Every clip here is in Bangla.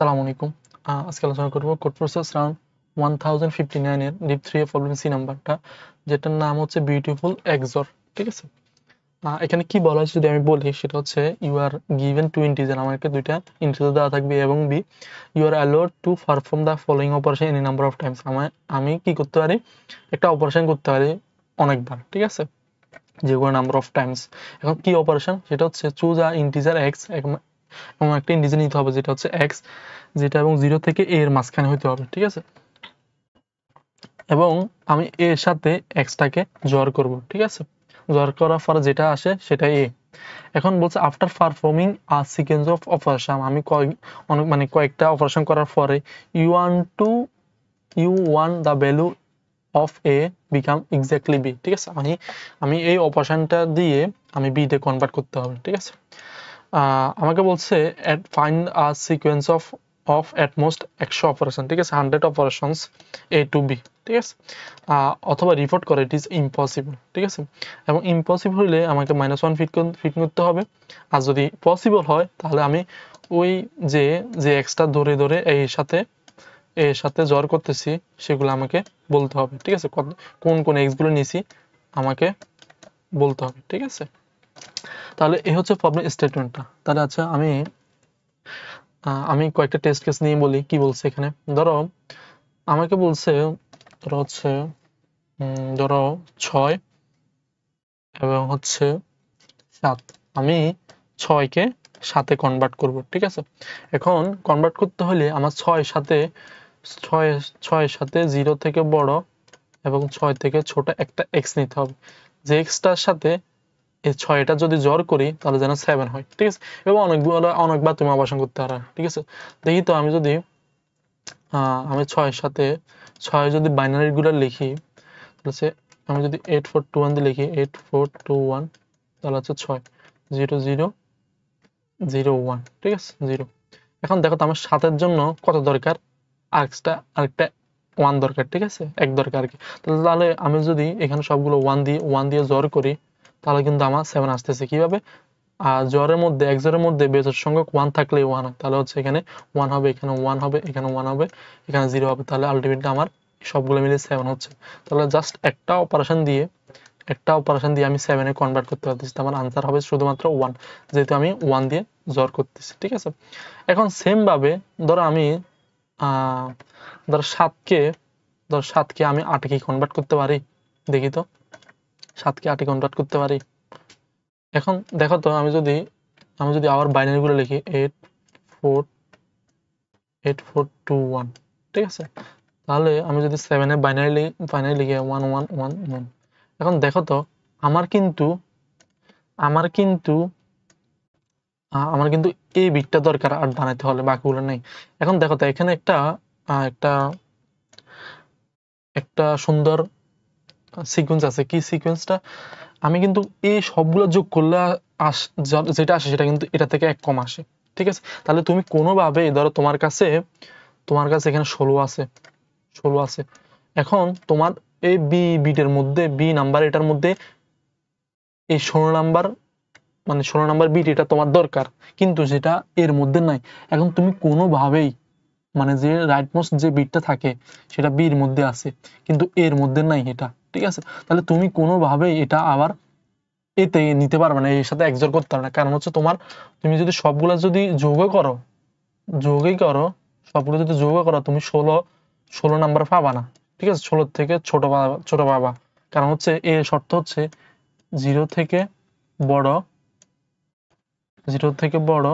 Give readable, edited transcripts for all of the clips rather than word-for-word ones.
আসসালামু আলাইকুম। আজকে আলোচনা করব কোড প্রসেস রাউন্ড 1059 এর ডিপ 3 এর প্রবলেম সি নাম্বারটা, যেটার নাম হচ্ছে বিউটিফুল এক্সর। ঠিক আছে, এখানে কি বলা হয়েছে যদি আমি বলি, সেটা হচ্ছে you are given two integer, আমাকে দুইটা ইন্টিজার দেওয়া থাকবে এ এবং b. You are allowed to perform the following operation any number of times, আমি কি করতে পারি, একটা অপারেশন করতে পারি অনেকবার। ঠিক আছে, যে কোনো নাম্বার অফ টাইমস। এখন কি অপারেশন, সেটা হচ্ছে চুজ আ ইন্টিজার এক্স, এবং একটা ইন্টিজার নিতে হবে যেটা হচ্ছে এক্স, যেটা এবং 0 থেকে a এর মাঝখানে হইতে হবে। ঠিক আছে, এবং আমি এর সাথে এক্সটাকে জড় করব। ঠিক আছে, জড় করার পরে যেটা আসে সেটাই এ। এখন বলছে after performing a sequence of operation, আমি কয়েকটা অপারেশন করার পরে you want the value of a become exactly b. ঠিক আছে, আমি এই অপারেশনটা দিয়ে আমি বি তে কনভার্ট করতে হবে। ঠিক আছে, আমাকে বলছে find a sequence of at most 100 operation. ঠিক আছে, 100 অপারেশনস এ টু বি। ঠিক আছে, অথবা রিপোর্ট করে ইট ইজ ইম্পসিবল। ঠিক আছে, এবং ইম্পসিবল হলে আমাকে -1 ফিট করতে হবে, আর যদি পসিবল হয় তাহলে আমি ওই যে এক্সট্রা ধরে ধরে এর সাথে জড় করতেছি সেগুলো আমাকে বলতে হবে। ঠিক আছে, কোন কোন এক্সগুলো নিছি আমাকে বলতে হবে। ঠিক আছে, তাহলে এই হচ্ছে প্রবলেম স্টেটমেন্টটা। তাহলে আচ্ছা, আমি কয়েকটা টেস্ট কেস নিয়ে বলি কি বলছে এখানে। ধরো আমাকে বলছে, ধরো হচ্ছে ধরো 6 এবং হচ্ছে 7, আমি 6কে 7-এ কনভার্ট করব। ঠিক আছে, এখন কনভার্ট করতে হলে আমার 6 সাথে 0 থেকে বড় এবং 6 থেকে ছোট একটা এক্স নিতে হবে, যে এক্সটার সাথে এই 6টা যদি জড় করি তাহলে যেন 7 হয়। ঠিক আছে, এবং অনেকবার তুমি অপারেশন করতে পারো। ঠিক আছে, দেখি তো আমি যদি আমি 6 সাথে 6 যদি বাইনারি গুলো লিখি, তাহলে আমি যদি 8421 দিয়ে লিখি 8421, তাহলে হচ্ছে 6 0 0 0 1। ঠিক আছে, 0। এখন দেখো তো আমার 7-এর জন্য কত দরকার, আরেকটা 1 দরকার। ঠিক আছে, 1 দরকার আর কি। তাহলে আমি যদি এখানে সবগুলো 1 দিয়ে জড় করি, তাহলে কিন্তু আমার 7 আসতেছে। কিভাবে, জড়ের মধ্যে এক্সরের মধ্যে বেজোড় সংখ্যক 1 থাকলে 1 হয়, তাহলে হচ্ছে এখানে 1 হবে, এখানে 1 হবে, এখানে 1 হবে, এখানে 0 হবে, তাহলে আলটিমেটলি আমার সবগুলো মিলে 7 হচ্ছে। তাহলে জাস্ট একটা অপারেশন দিয়ে আমি 7-এ কনভার্ট করতে পারতেছি। আমার আনসার হবে শুধুমাত্র 1, যেহেতু আমি 1 দিয়ে জড় করতেছি। ঠিক আছে, এখন সেম ভাবে ধরো আমি ধরো 7কে আমি 8-এ কি কনভার্ট করতে পারি, দেখি তো 7কে 8-এ কনভার্ট করতে পারি। এখন দেখো তো আমি যদি আবার বাইনারি গুলো লিখি 8421। ঠিক আছে, তাহলে আমি যদি 7-এ বাইনারি লিখি 1111। এখন দেখো তো আমার কিন্তু এই বিটটা দরকার 8 বানাইতে হলে, বাকিগুলো নেই। এখন দেখো তো এখানে একটা একটা সুন্দর সিকোয়েন্স আছে। কি সিকোয়েন্সটা, আমি কিন্তু এই সবগুলো যোগ করলে যেটা আসে সেটা কিন্তু এটা থেকে 1 কম আসে। ঠিক আছে, তাহলে তুমি কোনোভাবে ধরো তোমার কাছে এখানে 16 আছে। এখন তোমার এই বিটের মধ্যে নাম্বার, এটার মধ্যে এই 16 নাম্বার বিট এটা তোমার দরকার, কিন্তু সেটা এর মধ্যে নাই। এখন তুমি কোনোভাবেই যে রাইট মোস্ট যে বিটটা থাকে সেটা বির মধ্যে আছে, কিন্তু এর মধ্যে নাই এটা। ঠিক আছে, তাহলে তুমি কোনোভাবেই এটা আবার এতে নিতে পারবে না, এর সাথে এক্সর করতে পারবে না। কারণ হচ্ছে তুমি যদি সবগুলা যদি যোগই করো সবগুলো যদি যোগ করো, তুমি 16 নাম্বার পাবা না। ঠিক আছে, 16 থেকে ছোট পাবা। কারণ হচ্ছে এর শর্ত হচ্ছে 0 থেকে বড় 0 থেকে বড়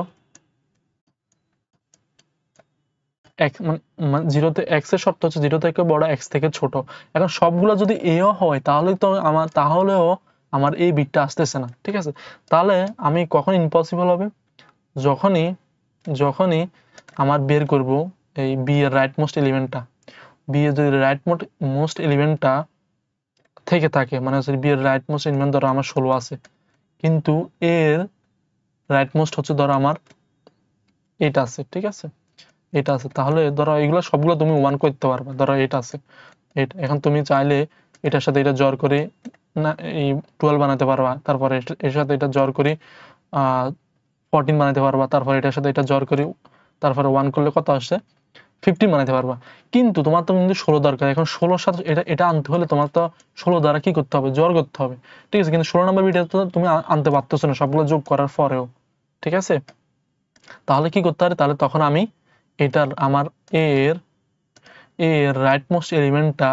জিরোতে এক্স এর শর্ত হচ্ছে 0 থেকে বড় এক্স থেকে ছোট। এখন সবগুলো যদি এও হয় তাহলেও আমার এই বিটটা আসতেছে না। ঠিক আছে, তাহলে আমি কখন ইম্পসিবল হবে, যখনই আমার বের করব এই বি এর রাইট মোস্ট এলিমেন্টটা। বি এর যদি রাইট মোস্ট এলিমেন্টটা থেকে থাকে, হচ্ছে বি এর রাইট মোস্ট এলিমেন্ট ধরো আমার 16 আছে, কিন্তু এর রাইট মোস্ট হচ্ছে ধরো আমার 8 আছে। ঠিক আছে, এটা আছে, তাহলে ধরো এগুলো সবগুলো তুমি 1 করতে পারবে। ধরো এটা আছে, এখন তুমি চাইলে এটার সাথে এটা জড় করে না এই 12 বানাতে পারবা, তারপরে এর সাথে এটা জড় করে 14 বানাতে পারবা, তারপরে এটার সাথে এটা জড় করে তারপরে 1 করলে কত আসছে 15 বানাইতে পারবা। কিন্তু তোমার তো কিন্তু 16 দরকার। এখন 16 সাথে এটা আনতে হলে তোমার তো 16 দ্বারা কি করতে হবে, জোর করতে হবে, ঠিক আছে। কিন্তু 16 নম্বর বিটে তো তুমি আনতে পারতেছো না সবগুলো যোগ করার পরেও, ঠিক আছে। তাহলে কি করতে পারে, তাহলে তখন আমি এটার আমার এর রাইট মোস্ট এলিমেন্টটা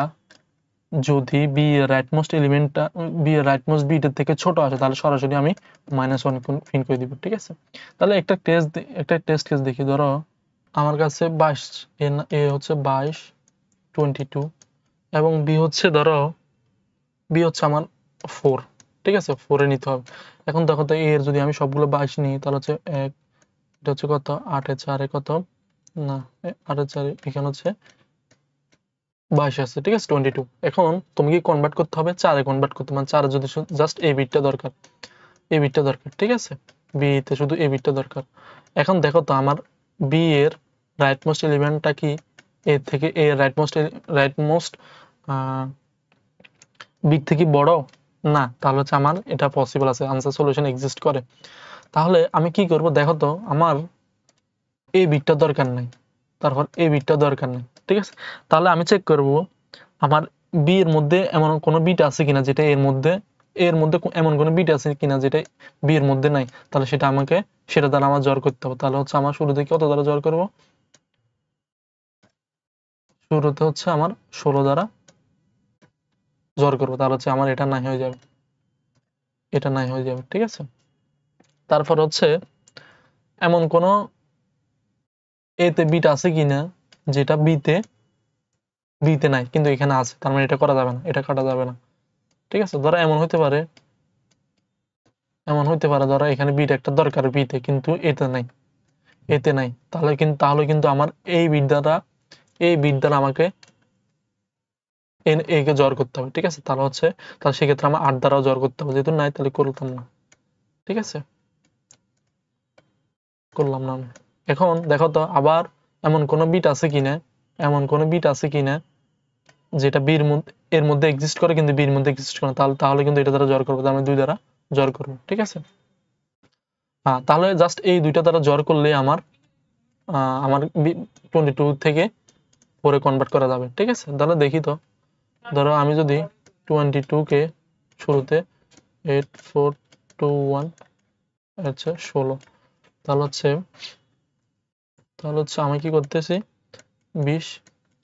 যদি বি এর রাইটমোস্ট এলিমেন্টটা বি এর রাইটমোস্ট বিটের থেকে ছোট আসে তাহলে সরাসরি আমি -1 প্রিন্ট করে দিব, ঠিক আছে। তাহলে একটা টেস্ট কেস দেখি। ধরো আমার কাছে 22 এ হচ্ছে 22 22 এবং বি হচ্ছে ধরো বি হচ্ছে আমার 4, ঠিক আছে, 4 এ নিতে হবে। এখন দেখো তো এর যদি আমি সবগুলো 22 নিই তাহলে হচ্ছে 1, এটা হচ্ছে কত 8 এ 4 এ কত না 8 এ 4 এখানে হচ্ছে 22 আছে, ঠিক আছে 22। এখন তুমি কি কনভার্ট করতে হবে 4 এ কনভার্ট করতে, মানে 4 যদি জাস্ট এ বিটটা দরকার, ঠিক আছে, বি তে শুধু এ বিটটা দরকার। এখন দেখো তো আমার বি এর রাইটমোস্ট এলিমেন্টটা কি এ থেকে এ রাইটমোস্ট বিট থেকে বড় না, তাহলে হচ্ছে আমার এটা পসিবল আছে, আনসার সলিউশন এক্সিস্ট করে। তাহলে আমি কি করব, দেখো তো আমার এ বিটটা দরকার নাই, তারপর এ বিটটা দরকার নাই, ঠিক আছে। তাহলে আমি চেক করব আমার বি এর মধ্যে এমন কোনো বিট আছে কিনা যেটা এর মধ্যে এমন কোনো বিট আছে কিনা যেটা বি এর মধ্যে নাই, তাহলে সেটা দ্বারা আমার জোর করতে হবে। তাহলে হচ্ছে আমার শুরুতে কত দ্বারা জোর করব, শুরুতে হচ্ছে আমার 16 দ্বারা জোর করব, তাহলে হচ্ছে আমার এটা নাই হয়ে যাবে, ঠিক আছে। তারপর হচ্ছে এমন কোন এতে বিট আছে কিনা যেটা বিতে নাই কিন্তু এখানে আছে, তার মানে এটা করা যাবে না, এটা কাটা যাবে না, ঠিক আছে। ধরো এমন হইতে পারে ধরো এখানে বিট একটা দরকার বিতে কিন্তু এতে নাই, তাহলে কিন্তু আমার এই বিট দ্বারা আমাকে এ কে জোর করতে হবে, ঠিক আছে। তাহলে সেক্ষেত্রে আমার 8 দ্বারাও জোর করতে হবে, যেহেতু নাই তাহলে করতাম না, ঠিক আছে, করলাম না আমি। এখন দেখো তো আবার এমন কোন বিট আছে কিনা যেটা এর মধ্যে এক্সিস্ট করে কিন্তু বির মধ্যে এক্সিস্ট করে না, তাহলে কিন্তু এটা দ্বারা জোর করবো, তাহলে 2 দ্বারা জোর করবো, ঠিক আছে। তাহলে জাস্ট এই দুইটা দ্বারা জোর করলে আমার 22 থেকে 4 এ কনভার্ট করা যাবে, ঠিক আছে। তাহলে দেখি তো, ধরো আমি যদি 22 কে শুরুতে 8 4 2 1 আচ্ছা 16, তাহলে হচ্ছে আমি কি করতেছি 20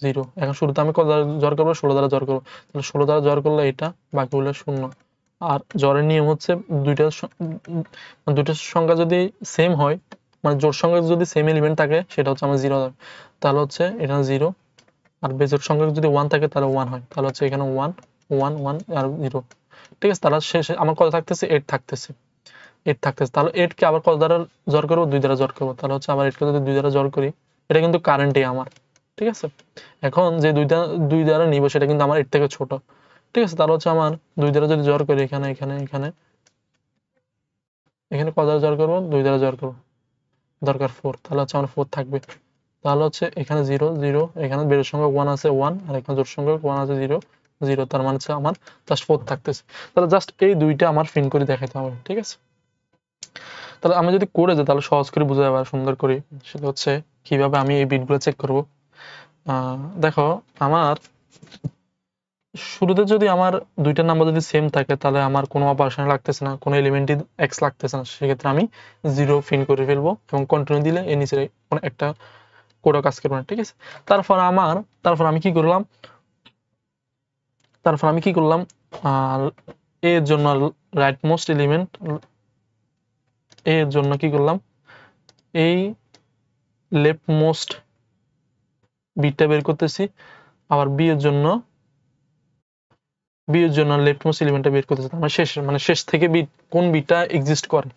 0। এখন শুরুতে আমি কত দ্বারা জোর করবো, 16 দ্বারা জোর করবো, তাহলে 16 দ্বারা জোর করলে এটা, বাকিগুলো 0। আর জোরের নিয়ম হচ্ছে দুইটা সংখ্যা যদি সেম হয়, মানে জোড় সংখ্যা যদি সেম এলিমেন্ট থাকে সেটা হচ্ছে আমার 0 হবে, তাহলে হচ্ছে এটা 0। আর বেজোড় সংখ্যা যদি 1 থাকে তাহলে 1 হয়, তাহলে হচ্ছে এখানে 1 1 1 আর 0, ঠিক আছে। তাহলে শেষে আমার কত থাকতেছে 8 থাকতেছে, তাহলে 8 কে আবার কত দ্বারা জোর করবো, 2 দ্বারা জোর করবো, তাহলে হচ্ছে আবার 8 কে যদি 2 দ্বারা জোর করি, এটা কিন্তু কারেন্টই আমার, ঠিক আছে। এখন যে 2 দ্বারা নিব সেটা কিন্তু আমার 8 থেকে ছোট, ঠিক আছে। তাহলে হচ্ছে আমার 2 দ্বারা যদি জোর করি এখানে কত দ্বারা জোর করবো, 2 দ্বারা জোর করবো, দরকার 4, তাহলে হচ্ছে আমার 4 থাকবে। তাহলে হচ্ছে এখানে 0 0, এখানে বেরোর সংখ্যা 1 আছে 1, আর এখানে জোড় সংখ্যা 1 আছে 0 0, তার মানে হচ্ছে আমার জাস্ট 4 থাকতেছে। তাহলে জাস্ট এই দুইটা আমার প্রিন্ট করে দেখাতে হবে, ঠিক আছে। তাহলে আমি যদি করে যাই তাহলে সহজ করে বুঝা যাবে সুন্দর করে, সেটা হচ্ছে কিভাবে আমি এই বিটগুলো চেক করব। দেখো আমার শুরুতে যদি আমার দুইটা নাম্বার যদি সেম থাকে তাহলে আমার কোনো অপারেশন লাগতেছে না, কোনো এলিমেন্টই এক্স লাগতেছে না, সেক্ষেত্রে আমি 0 প্রিন্ট করে ফেলবো এবং কন্টিনিউ দিলে এর নিচে কোনো একটা কোডও কাজ করবে না, ঠিক আছে। তারপর আমি কি করলাম, আর এর জন্য রাইট মোস্ট এলিমেন্ট এর জন্য কি করলাম, এই লেফট মোস্ট বিটটা বের করতেছি, আবার বি এর জন্য লেফট মোস্ট এলিমেন্টটা বের করতেছি, মানে শেষ থেকে বিট কোন বিটটা এক্সিস্ট করে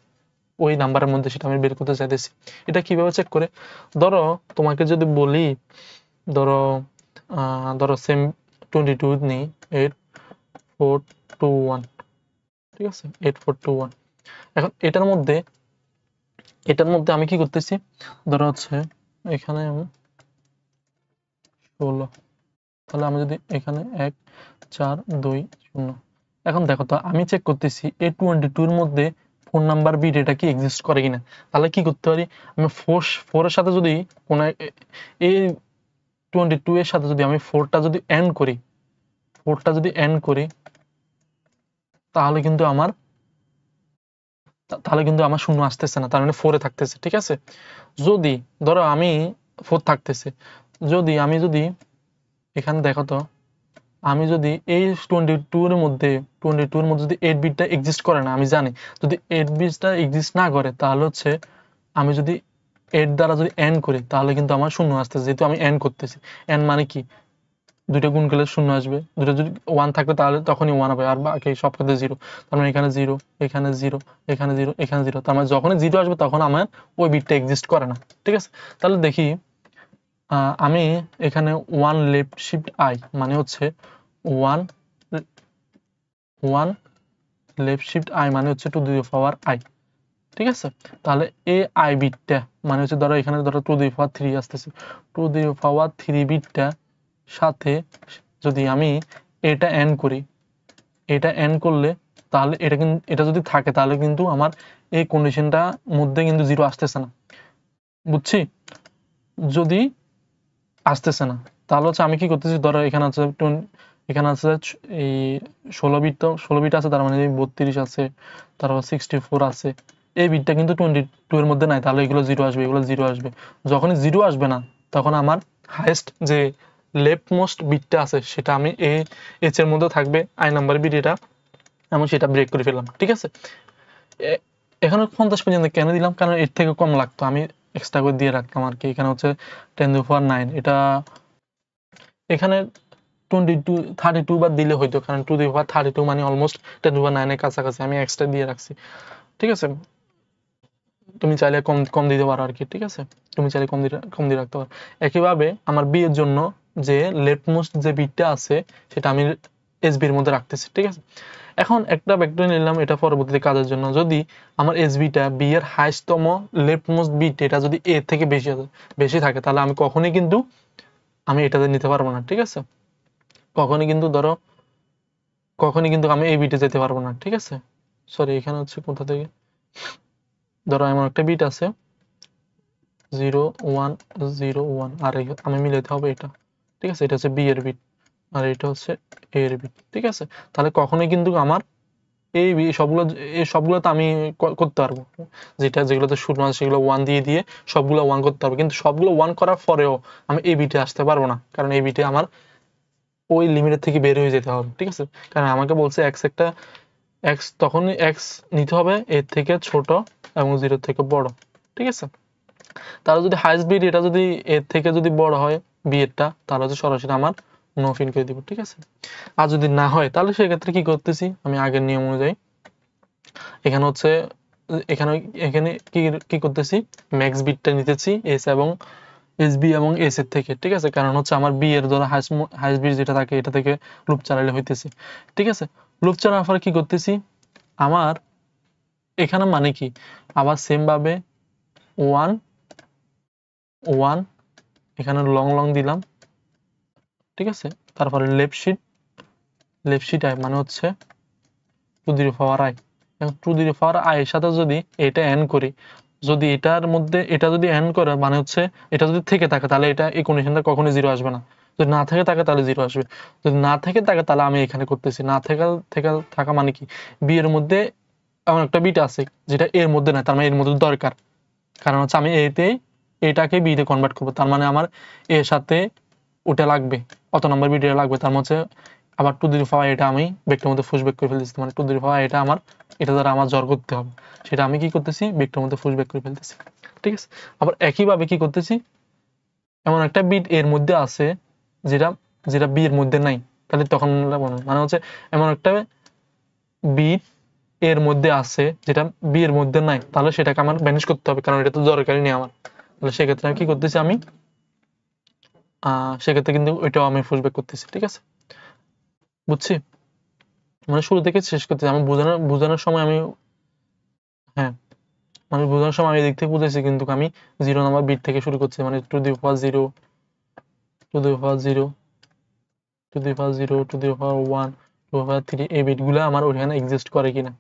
ওই নাম্বারের মধ্যে সেটা আমি বের করতে চাইতেছি। এটা কিভাবে চেক করে, ধরো তোমাকে যদি বলি, ধরো সেম 22 নেই 8 4 2 1, ঠিক আছে 8 4 2 1। এখন এটার মধ্যে আমি কি করতেছি, ধরো হচ্ছে এখানে 16, তাহলে আমি যদি এখানে 1 4 2 0। এখন দেখো তো আমি চেক করতেছি এই 22 এর মধ্যে 4 নাম্বার বিট এটা কি এক্সিস্ট করে কিনা। তাহলে কি করতে পারি, আমি 4 এর সাথে যদি কোনো এই 22 এর সাথে যদি আমি 4টা যদি এন্ড করি, 4টা যদি এন্ড করি, তাহলে কিন্তু আমার শূন্য আসতেছে না, তার মানে 4 এ থাকতেছে। ঠিক আছে, যদি ধরো আমি 4 থাকতেছে, যদি এখানে দেখো তো, আমি যদি এই 22 এর মধ্যে যদি 8 বিটটা এক্সিস্ট করে না, আমি জানি যদি 8 বিটটা এক্সিস্ট না করে, তাহলে হচ্ছে আমি যদি 8 দ্বারা যদি এন্ড করি, তাহলে কিন্তু আমার শূন্য আসতেছে, যেহেতু আমি এন্ড করতেছি। এন্ড মানে কি, দুইটা গুণ করলে শূন্য আসবে, দুটো যদি 1 থাকবে তাহলে তখনই 1 হবে, আর বাকি সব ক্ষেত্রে 0। তার মানে এখানে 0, এখানে 0, এখানে 0, এখানে 0, তার মানে যখনই 0 আসবে তখন আমার ওই বিটটা এক্সিস্ট করে না। ঠিক আছে, তাহলে দেখি আমি এখানে 1 লেফট শিফট আই মানে হচ্ছে 1 লেফট শিফট আই মানে হচ্ছে টু দি পাওয়ার আই। ঠিক আছে, তাহলে এই আই বিটটা মানে হচ্ছে ধরো এখানে ধরো টু দি পাওয়ার 3 আসতেছে, টু দি পাওয়ার 3 বিটটা সাথে যদি আমি এটা এন্ড করি, এটা এন্ড করলে তাহলে এটা যদি থাকে, তাহলে কিন্তু আমার এই কন্ডিশনটা মধ্যে কিন্তু 0 আসতেছে না। বুঝছি, যদি আসতেছে না, তাহলে হচ্ছে আমি কি করতেছি, ধরো এখানে আছে এই 16 বিট আছে, তার মানে 32 আছে, তারপর 64 আছে, এই বিটটা কিন্তু 22 এর মধ্যে নাই, তাহলে এগুলো 0 আসবে, এগুলো 0 আসবে। যখনই 0 আসবে না, তখন আমার হাইয়েস্ট যে লেফট মোস্ট বিটটা আছে সেটা আমি এইচ এর মধ্যে থাকবে, আই নাম্বার বিট এটা, আমি সেটা ব্রেক করে ফেললাম। ঠিক আছে, এখানে 50 পর্যন্ত কেন দিলাম, কারণ এর থেকে কম লাগতো, আমি এক্সট্রা করে দিয়ে রাখলাম আর কি। এখানে হচ্ছে 10⁹, এটা এখানে 32 বার দিলে হইতো, কারণ 2⁵32 মানে অলমোস্ট 10⁹ এর কাছাকাছি, আমি এক্সট্রা দিয়ে রাখছি। ঠিক আছে, তুমি চাইলে কম দিতে পারো আর কি। ঠিক আছে, তুমি চাইলে কম দিয়ে রাখতে পারো। একইভাবে আমার বি এর জন্য যে লেফট মোস্ট যে বিটটা আছে সেটা আমি এসবি এর মধ্যে রাখতেছি। ঠিক আছে, এখন একটা ভেক্টর নিলাম, এটা পরবর্তীতে কাজের জন্য। যদি আমার এসবিটা বি এর হাইস্টতম লেফট মোস্ট বিট এটা যদি এ থেকে বেশি থাকে, তাহলে আমি কখনোই কিন্তু আমি এটাতে নিতে পারবো না। ঠিক আছে, কখনই কিন্তু আমি এই বিটে যেতে পারবো না। ঠিক আছে, সরি, এখানে হচ্ছে কোথা থেকে, ধরো এমন একটা বিট আছে 0 1 0 1, আর আমি মিলাইতে হবে এটা। ঠিক আছে, এটা হচ্ছে বি এর বিট, আর এটা হচ্ছে এ এর বিট। ঠিক আছে, তাহলে কখনোই কিন্তু আমার এই সবগুলোতে আমি করতে পারবো, যেগুলোতে শূন্য আছে সেগুলো 1 দিয়ে সবগুলো 1 করতে পারবো, কিন্তু সবগুলো 1 করার পরেও আমি এই বিটে আসতে পারবো না, কারণ এই বিটে আমার ওই লিমিটের থেকে বের হয়ে যেতে হবে। ঠিক আছে, কারণ আমাকে বলছে এক্স তখনই এক্স নিতে হবে এর থেকে ছোট এবং 0 থেকে বড়। ঠিক আছে, তাহলে যদি হাইস্ট বিট এটা যদি এর থেকে যদি বড় হয় বি এরটা, তাহলে হচ্ছে সরাসরি আমার নো ফিন করে দিব। ঠিক আছে, আর যদি না হয়, তাহলে সেক্ষেত্রে কি করতেছি, আমি আগের নিয়ম অনুযায়ী এখানে হচ্ছে এখানে এখানে কি করতেছি, ম্যাক্স বিটটা নিতেছি এস এবং এসবি এবং এস এর থেকে। ঠিক আছে, কারণ হচ্ছে আমার বি এর ধরো হাইস্ট বিট যেটা থাকে এটা থেকে লুপ চালালে হইতেছে। ঠিক আছে, লুপ চালানোর পরে কি করতেছি, আমার এখানে মানে কি, আবার সেম ভাবে 1 1 এখানে লং দিলাম। ঠিক আছে, তারপরে লেফট শিট আই মানে হচ্ছে টু দি পাওয়ার আই, এবং টু দি পাওয়ার আই এর সাথে যদি এটা এন্ড করি, যদি এটার মধ্যে এটা যদি এন্ড করে মানে হচ্ছে এটা যদি থেকে থাকে, তাহলে এটা এই কন্ডিশনটা কখনোই 0 আসবে না। যদি না থেকে থাকে তাহলে 0 আসবে, যদি না থেকে থাকে তাহলে আমি এখানে করতেছি। না থাকা মানে কি, বি এর মধ্যে এমন একটা বিট আছে যেটা এর মধ্যে না, তার মানে এর মধ্যে দরকার, কারণ হচ্ছে আমি এটাকে বি তে কনভার্ট করবো, তার মানে আমার এর সাথে ওটা লাগবে, অত নাম্বার বিট এটা লাগবে, তার মধ্যে আবার টু দি পাওয়ার এটা আমি ভেক্টর মধ্যে পুশব্যাক করে ফেলতেছি, মানে টু দি পাওয়ার এটা দ্বারা আমার জড় করতে হবে, সেটা আমি কি করতেছি, ভেক্টর মধ্যে পুশব্যাক করে ফেলতেছি। ঠিক আছে, আবার একইভাবে কি করতেছি, এমন একটা বিট এর মধ্যে আছে যেটা যেটা বি এর মধ্যে নাই, তাহলে তখন মানে হচ্ছে এমন একটা বিট এর মধ্যে আছে যেটা বি এর মধ্যে নাই, তাহলে সেটাকে আমার ব্যানিশ করতে হবে, কারণ এটা তো দরকারই নেই আমার। তাহলে সেক্ষেত্রে আমি কি করতেছি, আমি সেক্ষেত্রে কিন্তু ওইটাও আমি পুশব্যাক করতেছি। ঠিক আছে, বুঝছি, মানে শুরু থেকে শেষ করতেছি, আমি বোঝানোর সময় আমি, হ্যাঁ, মানে বোঝানোর সময় আমি এদিক থেকে বুঝেছি, কিন্তু আমি 0 নাম্বার বিট থেকে শুরু করছি, মানে to the power 0, to the power 0, to the power 0, to the power 1, to the power 3, এই বিটগুলো আমার ওখানে এক্সিস্ট করে কিনা।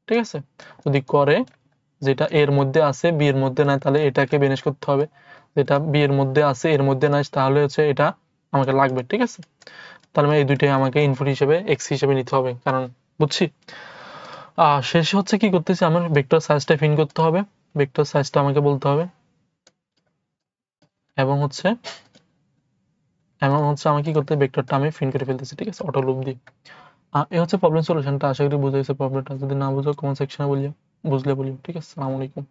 ঠিক আছে? যদি করে যেটা এর মধ্যে আছে বি এর মধ্যে নাই তাহলে এটাকে বেনিশ করতে হবে, যেটা বি এর মধ্যে আছে এর মধ্যে নাই তাহলে হচ্ছে এটা আমাকে লাগবে। ঠিক আছে? তাহলে এই দুইটাই আমাকে ইনপুট হিসেবে এক্স হিসেবে নিতে হবে, কারণ বুঝছি। শেষে হচ্ছে কি করতেছি, আমার ভেক্টর সাইজটা ফিন করতে হবে, ভেক্টর সাইজটা আমাকে বলতে হবে, এবং হচ্ছে আমি কি করতে ভেক্টরটা আমি ফিন করে ফেলতেছি। ঠিক আছে? অটো লুপ দিয়ে। এই হচ্ছে প্রবলেম সলিউশনটা। আশা করি বুঝে গেছে প্রবলেমটা। যদি না বুঝো কমেন্ট সেকশনে বলিও, বুঝলে বলিও। ঠিক আছে? আসসালামু আলাইকুম।